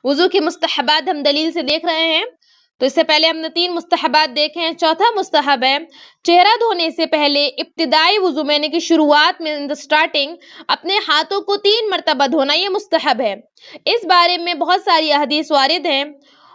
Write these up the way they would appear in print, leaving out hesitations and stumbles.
وضو کی مستحبات ہم دلیل سے دیکھ رہے ہیں. تو اس سے پہلے ہم نے 3 مستحبات دیکھے ہیں. چوتھا مستحب ہے چہرہ دھونے سے پہلے ابتدائی وضو میں یعنی کہ شروعات میں اسٹارٹنگ اپنے ہاتھوں کو 3 مرتبہ دھونا، یہ مستحب ہے. اس بارے میں بہت ساری احادیث وارد ہیں.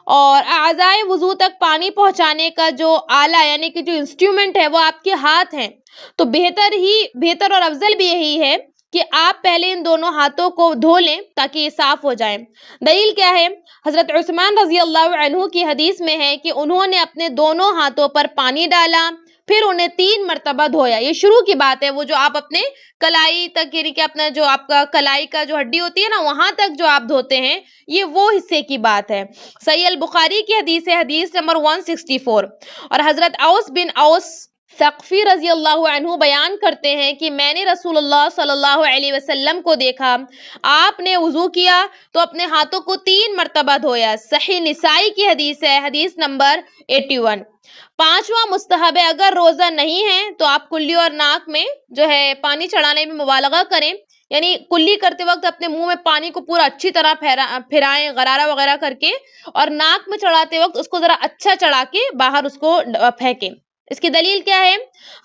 اور اعضائے وضو تک پانی پہنچانے کا جو آلہ یعنی کہ جو انسٹرومنٹ ہے وہ آپ کے ہاتھ ہیں. تو بہتر اور افضل بھی یہی ہے کہ آپ پہلے ان دونوں ہاتھوں کو دھو لیں تاکہ یہ صاف ہو جائیں. دلیل کیا ہے؟ حضرت عثمان رضی اللہ عنہ کی حدیث میں ہے کہ انہوں نے اپنے دونوں ہاتھوں پر پانی ڈالا، پھر انہیں 3 مرتبہ دھویا. یہ شروع کی بات ہے، وہ جو آپ اپنے کلائی تک یعنی کہ اپنا جو آپ کا کلائی کا جو ہڈی ہوتی ہے نا وہاں تک جو آپ دھوتے ہیں یہ وہ حصے کی بات ہے. صحیح البخاری کی حدیث ہے، حدیث نمبر 164. اور حضرت اوس بن اوس ثقفی رضی اللہ عنہ بیان کرتے ہیں کہ میں نے رسول اللہ صلی اللہ علیہ وسلم کو دیکھا، آپ نے وضو کیا تو اپنے ہاتھوں کو 3 مرتبہ دھویا. صحیح نسائی کی حدیث ہے، حدیث نمبر 81. 5واں مستحب ہے اگر روزہ نہیں ہے تو آپ کلی اور ناک میں جو ہے پانی چڑھانے میں مبالغہ کریں، یعنی کلی کرتے وقت اپنے منہ میں پانی کو پورا اچھی طرح پھرائیں غرارہ وغیرہ کر کے، اور ناک میں چڑھاتے وقت اس کو ذرا اچھا چڑھا کے باہر اس کو پھینکیں. اس کی دلیل کیا ہے؟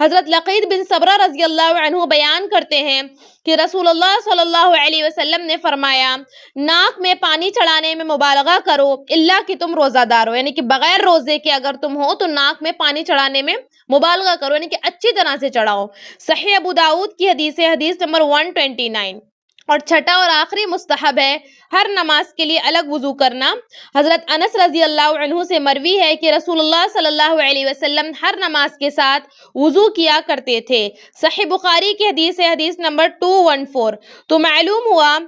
حضرت لقید بن صبرہ رضی اللہ عنہ بیان کرتے ہیں کہ رسول اللہ صلی اللہ علیہ وسلم نے فرمایا ناک میں پانی چڑھانے میں مبالغہ کرو الا کہ تم روزہ دار ہو، یعنی کہ بغیر روزے کے اگر تم ہو تو ناک میں پانی چڑھانے میں مبالغہ کرو، یعنی کہ اچھی طرح سے چڑھاؤ. صحیح ابو داؤد کی حدیث ہے، حدیث نمبر 129. اور چھٹا اور آخری مستحب ہے ہر نماز کے لیے الگ وضو کرنا. حضرت انس رضی اللہ عنہ سے مروی ہے کہ رسول اللہ صلی اللہ علیہ وسلم ہر نماز کے ساتھ وضو کیا کرتے تھے. صحیح بخاری کی حدیث ہے، حدیث نمبر 214. تو معلوم ہوا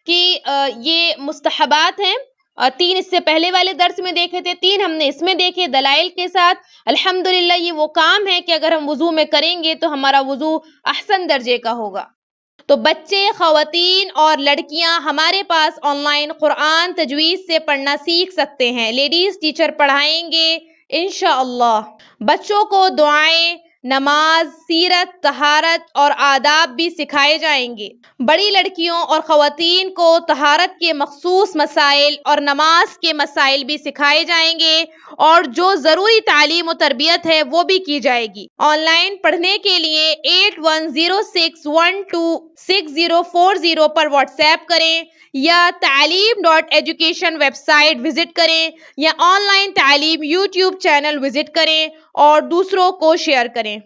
کہ یہ مستحبات ہیں. 3 اس سے پہلے والے درس میں دیکھے تھے، 3 ہم نے اس میں دیکھے دلائل کے ساتھ. الحمدللہ یہ وہ کام ہے کہ اگر ہم وضو میں کریں گے تو ہمارا وضو احسن درجے کا ہوگا. تو بچے، خواتین اور لڑکیاں ہمارے پاس آن لائن قرآن تجوید سے پڑھنا سیکھ سکتے ہیں. لیڈیز ٹیچر پڑھائیں گے انشاءاللہ. بچوں کو دعائیں، نماز، سیرت، طہارت اور آداب بھی سکھائے جائیں گے. بڑی لڑکیوں اور خواتین کو طہارت کے مخصوص مسائل اور نماز کے مسائل بھی سکھائے جائیں گے، اور جو ضروری تعلیم و تربیت ہے وہ بھی کی جائے گی. آن لائن پڑھنے کے لیے 8106126040 پر واٹس ایپ کریں یا تعلیم.education ویب سائٹ وزٹ کریں یا آن لائن تعلیم یوٹیوب چینل وزٹ کریں اور دوسروں کو شیئر کریں.